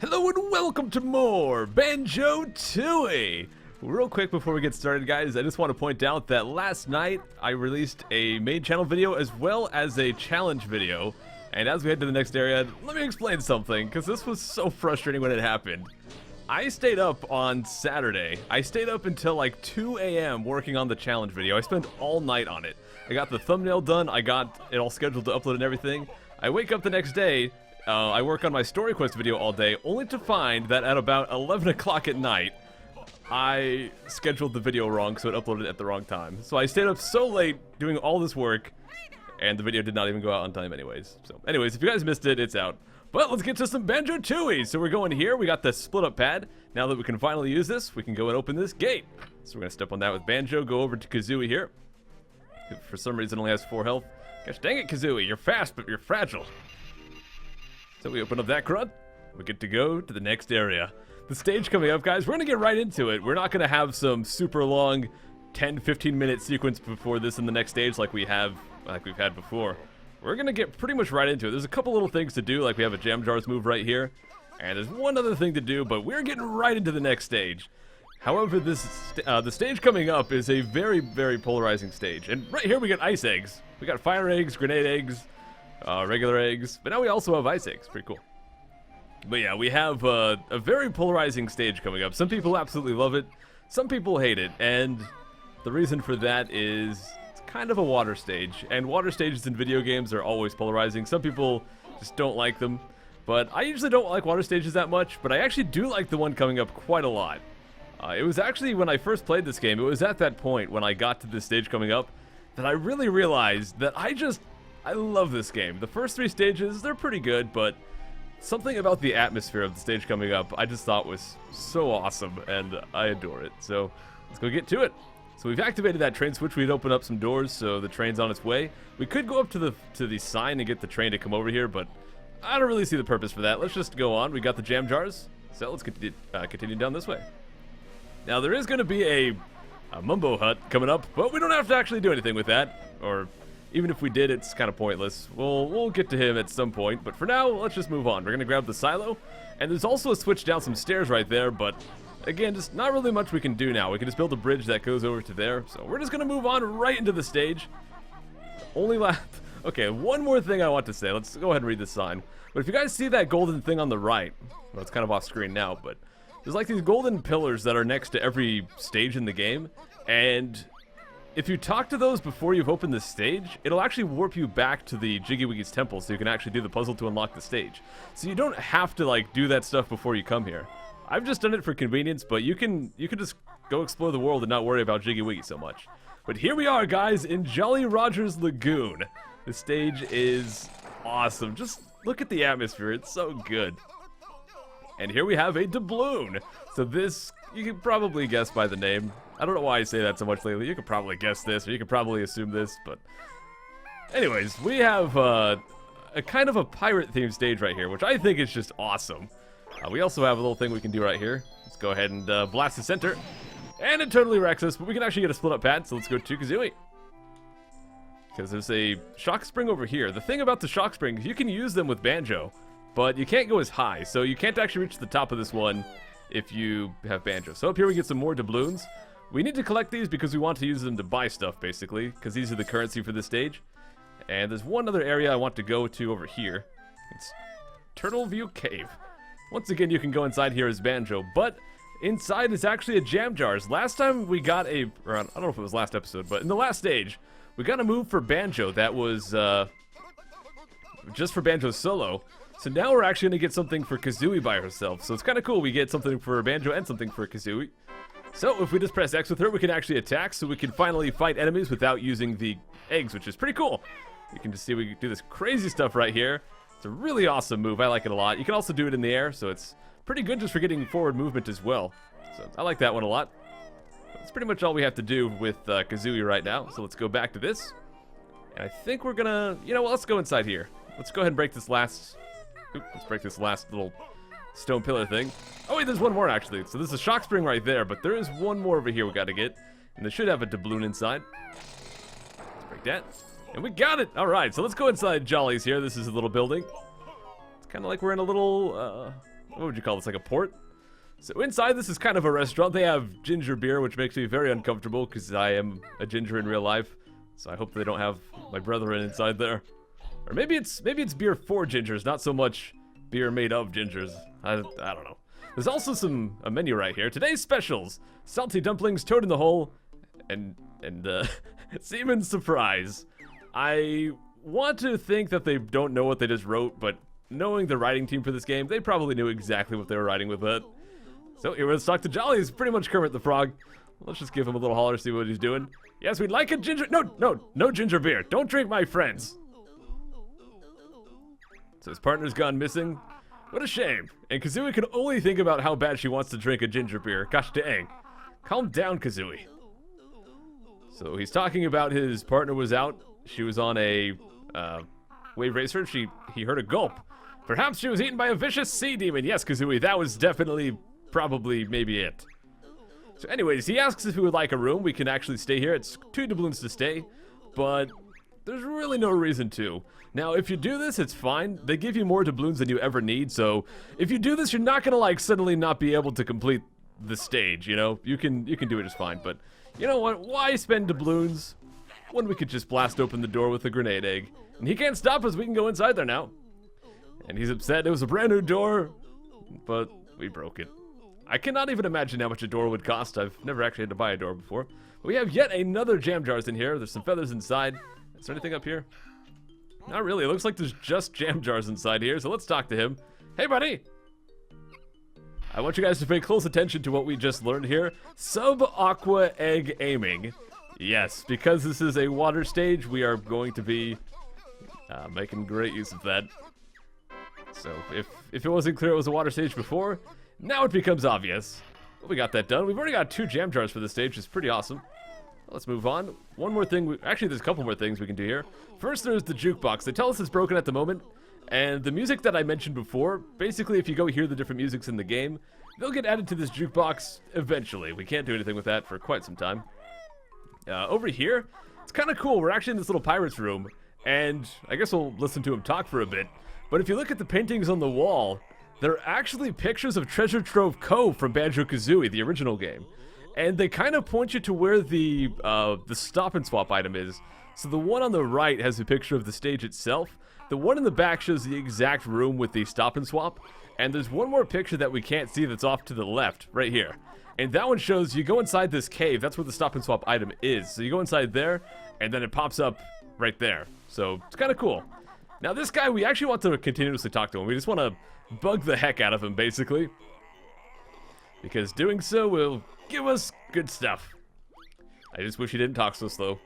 Hello and welcome to more Banjo Tooie! Real quick before we get started, guys, I just want to point out that last night I released a main channel video as well as a challenge video. And as we head to the next area, let me explain something, because this was so frustrating when it happened. I stayed up on Saturday. I stayed up until like 2 a.m. working on the challenge video. I spent all night on it. I got the thumbnail done, I got it all scheduled to upload and everything. I wake up the next day, I work on my story quest video all day, only to find that at about 11 o'clock at night, I scheduled the video wrong, so it uploaded at the wrong time. So I stayed up so late doing all this work, and the video did not even go out on time anyways. So anyways, if you guys missed it, it's out. But let's get to some Banjo Tooie. So we're going here, we got the split up pad. Now that we can finally use this, we can go and open this gate. So we're gonna step on that with Banjo, go over to Kazooie here. For some reason only has 4 health. Gosh dang it, Kazooie, you're fast, but you're fragile. So we open up that crud, we get to go to the next area. The stage coming up, guys, we're gonna get right into it. We're not gonna have some super long 10-15 minute sequence before this in the next stage like we've had before. We're gonna get pretty much right into it. There's a couple little things to do, like we have a jam jars move right here, and there's one other thing to do, but we're getting right into the next stage. However, the stage coming up is a very, very polarizing stage, and right here we got ice eggs. We got fire eggs, grenade eggs, regular eggs, but now we also have ice eggs. Pretty cool. But yeah, we have a very polarizing stage coming up. Some people absolutely love it, some people hate it, and the reason for that is it's kind of a water stage, and water stages in video games are always polarizing. Some people just don't like them, but I usually don't like water stages that much, but I actually do like the one coming up quite a lot. It was actually when I first played this game, it was at that point when I got to this stage coming up that I really realized that I love this game. The first 3 stages, they're pretty good, but something about the atmosphere of the stage coming up I just thought was so awesome, and I adore it. So let's go get to it. So we've activated that train switch. We'd open up some doors, so the train's on its way. We could go up to the sign and get the train to come over here, but I don't really see the purpose for that. Let's just go on. We got the jam jars, so let's continue down this way. Now there is going to be a Mumbo Hut coming up, but we don't have to actually do anything with that, or even if we did, it's kind of pointless. We'll get to him at some point, but for now, let's just move on. We're going to grab the silo, and there's also a switch down some stairs right there, but again, just not really much we can do now. We can just build a bridge that goes over to there, so we're just going to move on right into the stage. Okay, one more thing I want to say. Let's go ahead and read this sign. But if you guys see that golden thing on the right, well, it's kind of off screen now, but there's like these golden pillars that are next to every stage in the game, and if you talk to those before you've opened the stage, it'll actually warp you back to the Jiggy Wiggy's temple so you can actually do the puzzle to unlock the stage. So you don't have to like do that stuff before you come here. I've just done it for convenience, but you can just go explore the world and not worry about Jiggy Wiggy so much. But here we are, guys, in Jolly Roger's Lagoon. The stage is awesome. Just look at the atmosphere, it's so good. And here we have a doubloon. So this, you can probably guess by the name. I don't know why I say that so much lately. You could probably guess this, or you could probably assume this, but anyways, we have a kind of a pirate-themed stage right here, which I think is just awesome. We also have a little thing we can do right here. Let's go ahead and blast the center. And it totally wrecks us, but we can actually get a split-up pad, so let's go to Kazooie. Because there's a shock spring over here. The thing about the shock springs, you can use them with Banjo, but you can't go as high, so you can't actually reach the top of this one if you have Banjo. So up here we get some more doubloons. We need to collect these because we want to use them to buy stuff, basically, because these are the currency for this stage. And there's one other area I want to go to over here. It's Turtle View Cave. Once again, you can go inside here as Banjo, but inside is actually a jam jars. Last time we got I don't know if it was last episode, but in the last stage, we got a move for Banjo that was just for Banjo solo. So now we're actually going to get something for Kazooie by herself. So it's kind of cool. We get something for Banjo and something for Kazooie. So if we just press X with her, we can actually attack. So we can finally fight enemies without using the eggs, which is pretty cool. You can just see we can do this crazy stuff right here. It's a really awesome move. I like it a lot. You can also do it in the air, so it's pretty good just for getting forward movement as well. So I like that one a lot. That's pretty much all we have to do with Kazooie right now. So let's go back to this. And I think we're gonna, you know what, let's go inside here. Let's go ahead and break this last, let's break this last little stone pillar thing. Oh wait, there's one more actually. So there's a shock spring right there, but there is one more over here we gotta get. And they should have a doubloon inside. Let's break that. And we got it! Alright, so let's go inside Jolly's here. This is a little building. It's kind of like we're in a little what would you call this, like a port? So inside this is kind of a restaurant. They have ginger beer, which makes me very uncomfortable because I am a ginger in real life. So I hope they don't have my brethren inside there. Or maybe it's beer for gingers, not so much beer made of gingers. I don't know. There's also a menu right here. Today's specials: salty dumplings, toad in the hole, and seaman surprise. I want to think that they don't know what they just wrote, but knowing the writing team for this game, they probably knew exactly what they were writing with that. So here, let's talk to Jolly. He's pretty much Kermit the Frog. Let's just give him a little holler, see what he's doing. Yes, we'd like a ginger. No ginger beer. Don't drink, my friends. So his partner's gone missing. What a shame. And Kazooie can only think about how bad she wants to drink a ginger beer. Gosh dang. Calm down, Kazooie. So he's talking about his partner was out. She was on a wave racer. He heard a gulp. Perhaps she was eaten by a vicious sea demon. Yes, Kazooie, that was definitely, probably, maybe it. So anyways, he asks if we would like a room. We can actually stay here. It's 2 doubloons to stay, but there's really no reason to. Now, if you do this, it's fine. They give you more doubloons than you ever need, so if you do this, you're not gonna, like, suddenly not be able to complete the stage, you know? You can do it just fine, but you know what? Why spend doubloons when we could just blast open the door with a grenade egg? And he can't stop us. We can go inside there now. And he's upset. It was a brand new door, but we broke it. I cannot even imagine how much a door would cost. I've never actually had to buy a door before. But we have yet another jam jars in here. There's some feathers inside. Is there anything up here? Not really. It looks like there's just jam jars inside here, so let's talk to him. Hey, buddy! I want you guys to pay close attention to what we just learned here. Sub-aqua egg aiming. Yes, because this is a water stage, we are going to be making great use of that. So, if it wasn't clear it was a water stage before, now it becomes obvious. Well, we got that done. We've already got 2 jam jars for this stage, which is pretty awesome. Let's move on. One more thing. Actually, there's a couple more things we can do here. First, there's the jukebox. They tell us it's broken at the moment. And the music that I mentioned before, basically, if you go hear the different musics in the game, they'll get added to this jukebox eventually. We can't do anything with that for quite some time. Over here, it's kind of cool. We're actually in this little pirate's room. And I guess we'll listen to him talk for a bit. But if you look at the paintings on the wall, they're actually pictures of Treasure Trove Cove from Banjo-Kazooie, the original game. And they kind of point you to where the stop and swap item is. So the one on the right has a picture of the stage itself. The one in the back shows the exact room with the stop and swap. And there's one more picture that we can't see that's off to the left, right here. And that one shows you go inside this cave. That's where the stop and swap item is. So you go inside there, and then it pops up right there. So it's kind of cool. Now this guy, we actually want to continuously talk to him. We just want to bug the heck out of him, basically. Because doing so will give us good stuff. I just wish he didn't talk so slow.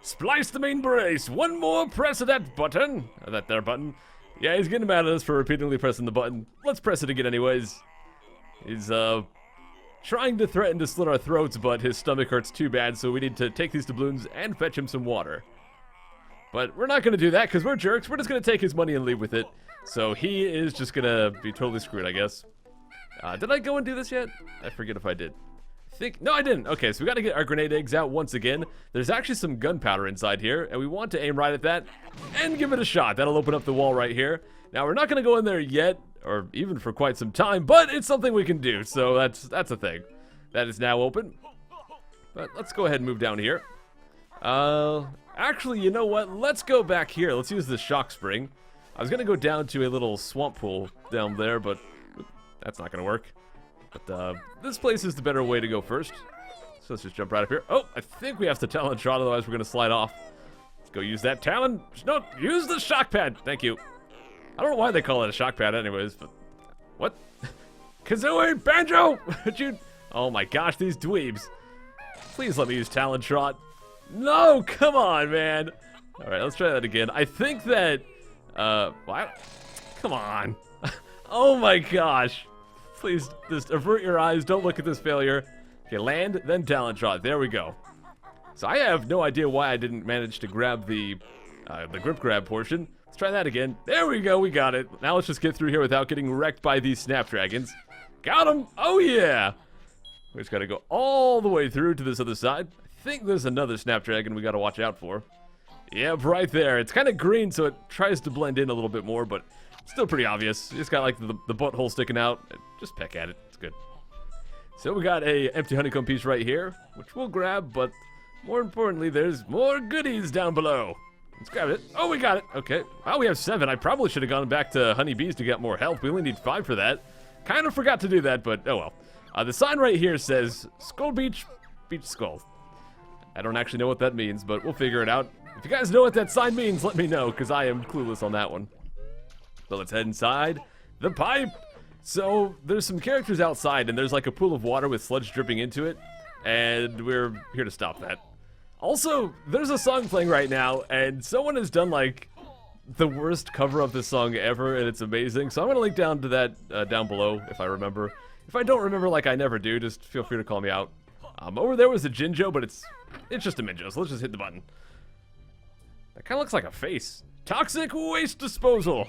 Splice the main brace. One more press of that button. That there button. Yeah, he's getting mad at us for repeatedly pressing the button. Let's press it again anyways. He's trying to threaten to slit our throats, but his stomach hurts too bad, so we need to take these doubloons and fetch him some water. But we're not going to do that because we're jerks. We're just going to take his money and leave with it. So he is just going to be totally screwed, I guess. Did I go and do this yet? I forget if I did. No, I didn't. Okay, so we got to get our grenade eggs out once again. There's actually some gunpowder inside here, and we want to aim right at that and give it a shot. That'll open up the wall right here. Now, we're not going to go in there yet, or even for quite some time, but it's something we can do, so that's a thing. That is now open. But let's go ahead and move down here. Actually, you know what? Let's go back here. Let's use the shock spring. I was going to go down to a little swamp pool down there, but that's not going to work. But this place is the better way to go first. So let's just jump right up here. Oh, I think we have to talon trot, otherwise we're going to slide off. Let's go use that talon. No, use the shock pad. Thank you. I don't know why they call it a shock pad anyways, but... What? Kazooie! Banjo! Oh my gosh, these dweebs. Please let me use talon trot. No, come on, man. Alright, let's try that again. I think that... Come on. Oh my gosh. Please just avert your eyes. Don't look at this failure. Okay, land, then talon trot. There we go. So I have no idea why I didn't manage to grab the grip grab portion. Let's try that again. There we go. We got it. Now let's just get through here without getting wrecked by these snapdragons. Got him. Oh, yeah. We just got to go all the way through to this other side. I think there's another snapdragon we got to watch out for. Yep, right there. It's kind of green, so it tries to blend in a little bit more, but Still pretty obvious. You just got like the butthole sticking out. Just peck at it. It's good. So we got a empty honeycomb piece right here, which we'll grab, but more importantly, there's more goodies down below. Let's grab it. Oh, we got it. Okay. Wow, we have 7. I probably should have gone back to honeybees to get more health. We only need 5 for that. Kind of forgot to do that, but oh well. The sign right here says Skull Beach, Beach Skull. I don't actually know what that means, but we'll figure it out. If you guys know what that sign means, let me know, because I am clueless on that one. So let's head inside the pipe. So there's some characters outside, and there's like a pool of water with sludge dripping into it, and we're here to stop that. Also, there's a song playing right now, and someone has done like the worst cover of this song ever, and it's amazing. So I'm gonna link down to that down below if I remember. If I don't remember, like I never do, just feel free to call me out. Over there was a Jinjo, but it's just a Minjo, so let's just hit the button. That kind of looks like a face. Toxic waste disposal.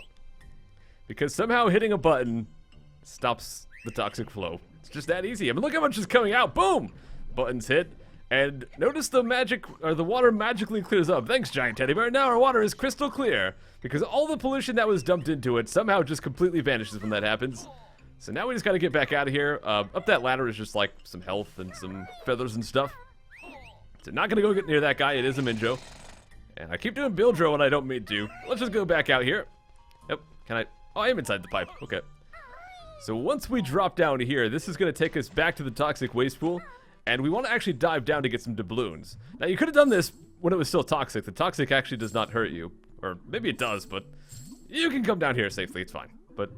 Because somehow hitting a button stops the toxic flow. It's just that easy. I mean, look how much is coming out. Boom! Buttons hit. And notice the water magically clears up. Thanks, Giant Teddy Bear. Now our water is crystal clear. Because all the pollution that was dumped into it somehow just completely vanishes when that happens. So now we just gotta get back out of here. Up that ladder is just like some health and some feathers and stuff. So not gonna go get near that guy. It is a Minjo. And I keep doing Bildro when I don't mean to. Let's just go back out here. Yep. Can I? Oh, I am inside the pipe. Okay. So once we drop down here, this is gonna take us back to the toxic waste pool. And we want to actually dive down to get some doubloons. Now, you could have done this when it was still toxic. The toxic actually does not hurt you. Or maybe it does, but you can come down here safely. It's fine. But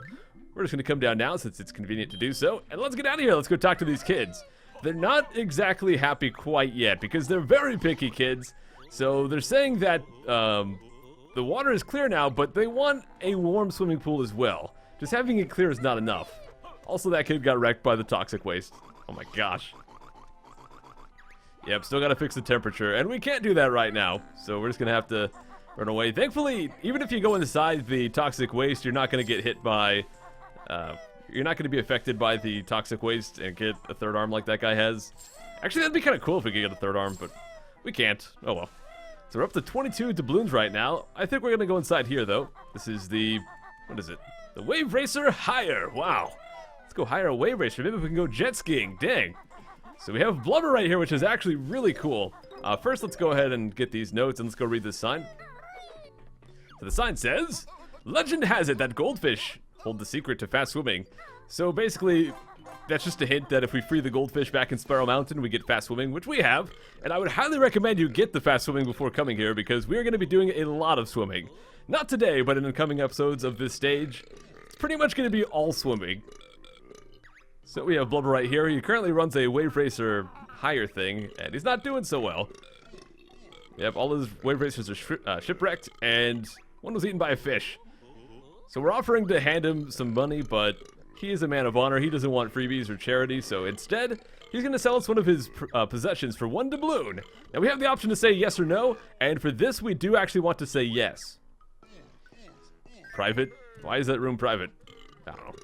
we're just going to come down now since it's convenient to do so. And let's get out of here. Let's go talk to these kids. They're not exactly happy quite yet because they're very picky kids. So they're saying that the water is clear now, but they want a warm swimming pool as well. Just having it clear is not enough. Also, that kid got wrecked by the toxic waste. Oh my gosh. Yep, still gotta fix the temperature, and we can't do that right now, so we're just gonna have to run away. Thankfully, even if you go inside the toxic waste, you're not gonna get hit by, you're not gonna be affected by the toxic waste and get a third arm like that guy has. Actually, that'd be kind of cool if we could get a third arm, but we can't. Oh well. So we're up to 22 doubloons right now. I think we're gonna go inside here, though. This is the, what is it? The Wave Racer Higher. Wow. Let's go hire a Wave Racer. Maybe we can go jet skiing. Dang. So we have blubber right here, which is actually really cool. First, let's go ahead and get these notes, and let's go read this sign. So the sign says, legend has it that goldfish hold the secret to fast swimming. So basically, that's just a hint that if we free the goldfish back in Spiral Mountain, we get fast swimming, which we have. And I would highly recommend you get the fast swimming before coming here, because we are going to be doing a lot of swimming. Not today, but in the coming episodes of this stage, it's pretty much going to be all swimming. So we have Blubber right here. He currently runs a Wave Racer Higher thing, and he's not doing so well. Yep, all his Wave Racers are shipwrecked, and one was eaten by a fish. So we're offering to hand him some money, but he is a man of honor. He doesn't want freebies or charity, so instead, he's going to sell us one of his possessions for 1 doubloon. Now, we have the option to say yes or no, and for this, we do actually want to say yes. Private? Why is that room private? I don't know.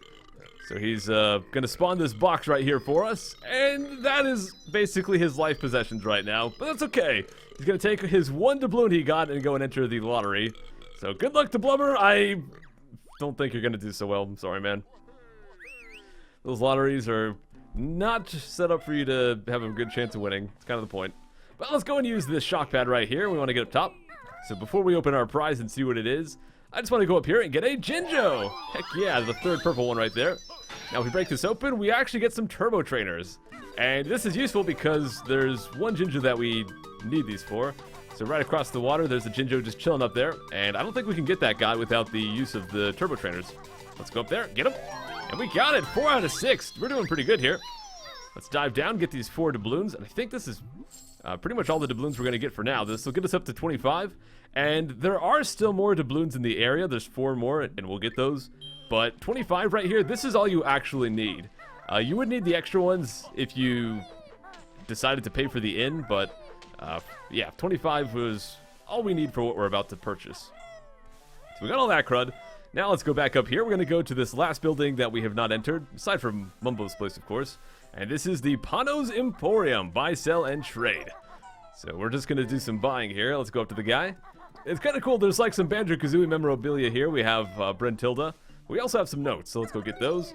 So he's gonna spawn this box right here for us, and that is basically his life possessions right now, but that's okay. He's gonna take his 1 doubloon he got and go and enter the lottery. So good luck to Blubber. I don't think you're gonna do so well. I'm sorry, man. Those lotteries are not set up for you to have a good chance of winning. It's kind of the point. But let's go and use this shock pad right here. We want to get up top. So before we open our prize and see what it is, I just want to go up here and get a Jinjo. Heck yeah, the 3rd purple one right there. Now if we break this open, we actually get some turbo trainers. And this is useful because there's 1 Jinjo that we need these for. So right across the water, there's a Jinjo just chilling up there. And I don't think we can get that guy without the use of the turbo trainers. Let's go up there, get him. And we got it, 4 out of 6. We're doing pretty good here. Let's dive down, get these 4 doubloons. And I think this is pretty much all the doubloons we're going to get for now. This will get us up to 25. And there are still more doubloons in the area. There's 4 more, and we'll get those. But 25 right here, this is all you actually need. You would need the extra ones if you decided to pay for the inn, but yeah, 25 was all we need for what we're about to purchase. So we got all that crud. Now let's go back up here. We're going to go to this last building that we have not entered, aside from Mumbo's place, of course. And this is the Pano's Emporium. Buy, sell, and trade. So we're just going to do some buying here. Let's go up to the guy. It's kind of cool. There's like some Banjo-Kazooie memorabilia here. We have Brentilda. We also have some notes, so let's go get those.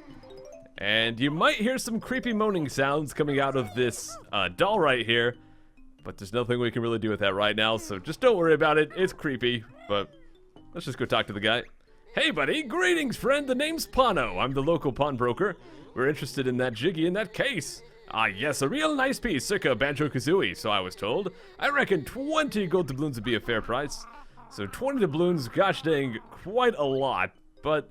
And you might hear some creepy moaning sounds coming out of this doll right here. But there's nothing we can really do with that right now, so just don't worry about it. It's creepy, but let's just go talk to the guy. Hey, buddy. Greetings, friend. The name's Pano. I'm the local pawnbroker. We're interested in that jiggy in that case. Ah, yes, a real nice piece, circa Banjo Kazooie, so I was told. I reckon 20 gold doubloons would be a fair price. So 20 doubloons, gosh dang, quite a lot. But,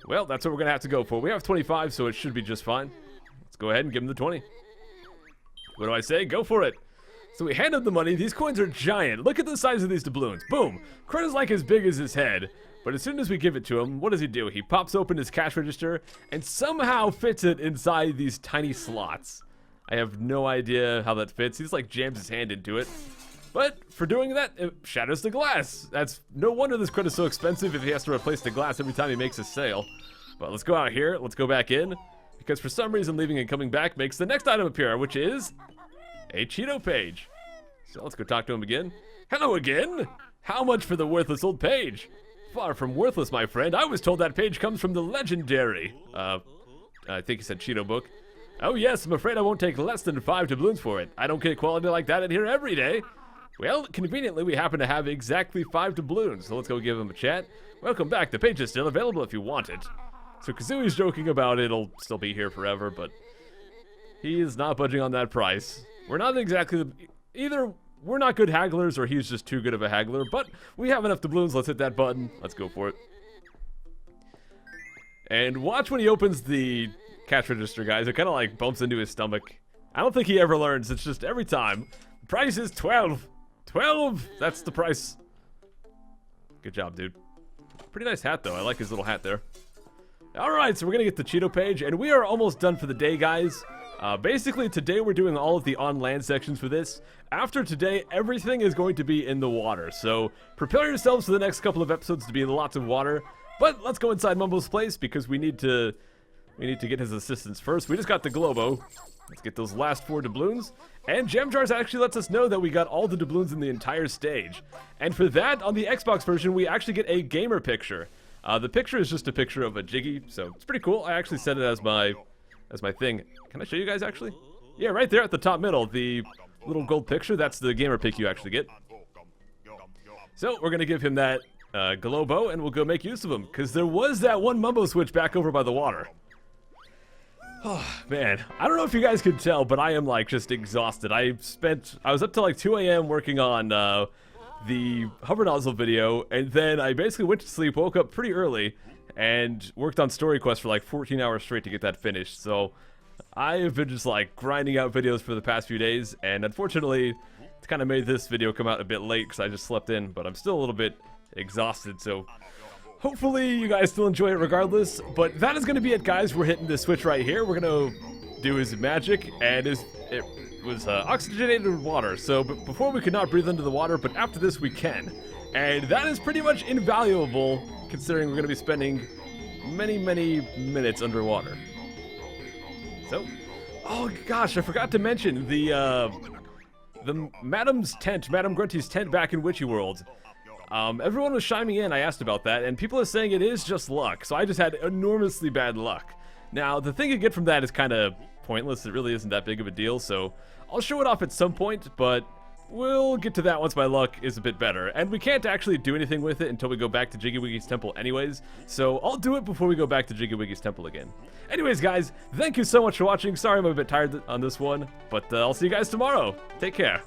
well, that's what we're going to have to go for. We have 25, so it should be just fine. Let's go ahead and give him the 20. What do I say? Go for it. So we hand him the money. These coins are giant. Look at the size of these doubloons. Boom. Crud is like as big as his head. But as soon as we give it to him, what does he do? He pops open his cash register and somehow fits it inside these tiny slots. I have no idea how that fits. He's like jams his hand into it. But for doing that, it shatters the glass. That's no wonder this crud is so expensive if he has to replace the glass every time he makes a sale. But let's go out here. Let's go back in. Because for some reason, leaving and coming back makes the next item appear, which is a Cheeto page. So let's go talk to him again. Hello again. How much for the worthless old page? Far from worthless, my friend. I was told that page comes from the legendary, I think he said Cheeto book. Oh yes, I'm afraid I won't take less than 5 doubloons for it. I don't get quality like that in here every day. Well, conveniently, we happen to have exactly 5 doubloons, so let's go give him a chat. Welcome back. The page is still available if you want it. So Kazooie's joking about it'll still be here forever, but he is not budging on that price. We're not exactly either we're not good hagglers or he's just too good of a haggler, but we have enough doubloons. Let's hit that button. Let's go for it. And watch when he opens the cash register, guys. It kind of like bumps into his stomach. I don't think he ever learns. It's just every time. The price is 12. 12! That's the price. Good job, dude. Pretty nice hat, though. I like his little hat there. Alright, so we're going to get the Cheeto page, and we are almost done for the day, guys. Basically, today we're doing all of the on-land sections for this. After today, everything is going to be in the water, so prepare yourselves for the next couple of episodes to be in lots of water. But let's go inside Mumbo's place, because we need to get his assistance first. We just got the Globo. Let's get those last 4 doubloons. And Jam Jars actually lets us know that we got all the doubloons in the entire stage. And for that, on the Xbox version, we actually get a gamer picture. The picture is just a picture of a Jiggy, so it's pretty cool. I actually set it as my thing. Can I show you guys, actually? Yeah, right there at the top middle, the little gold picture, that's the gamer pic you actually get. So, we're going to give him that Globo, and we'll go make use of him, because there was that one Mumbo switch back over by the water. Oh, man. I don't know if you guys could tell, but I am, like, just exhausted. I was up till, like, 2 a.m. working on the hover nozzle video, and then I basically went to sleep, woke up pretty early, and worked on story quests for, like, 14 hours straight to get that finished. So, I have been just, like, grinding out videos for the past few days, and unfortunately, it's kind of made this video come out a bit late, because I just slept in, but I'm still a little bit exhausted, so hopefully you guys still enjoy it regardless. But that is going to be it, guys. We're hitting this switch right here. We're going to do his magic, and it was oxygenated water. So before we could not breathe into the water, but after this we can. And that is pretty much invaluable, considering we're going to be spending many, many minutes underwater. So, oh gosh, I forgot to mention the Madam's tent, Madam Grunty's tent back in Witchy World. Everyone was chiming in, I asked about that, and people are saying it is just luck, so I just had enormously bad luck. Now, the thing you get from that is kind of pointless. It really isn't that big of a deal, so I'll show it off at some point, but we'll get to that once my luck is a bit better. And we can't actually do anything with it until we go back to Jiggy Wiggy's temple anyways, so I'll do it before we go back to Jiggy Wiggy's temple again. Anyways, guys, thank you so much for watching. Sorry I'm a bit tired on this one, but I'll see you guys tomorrow. Take care.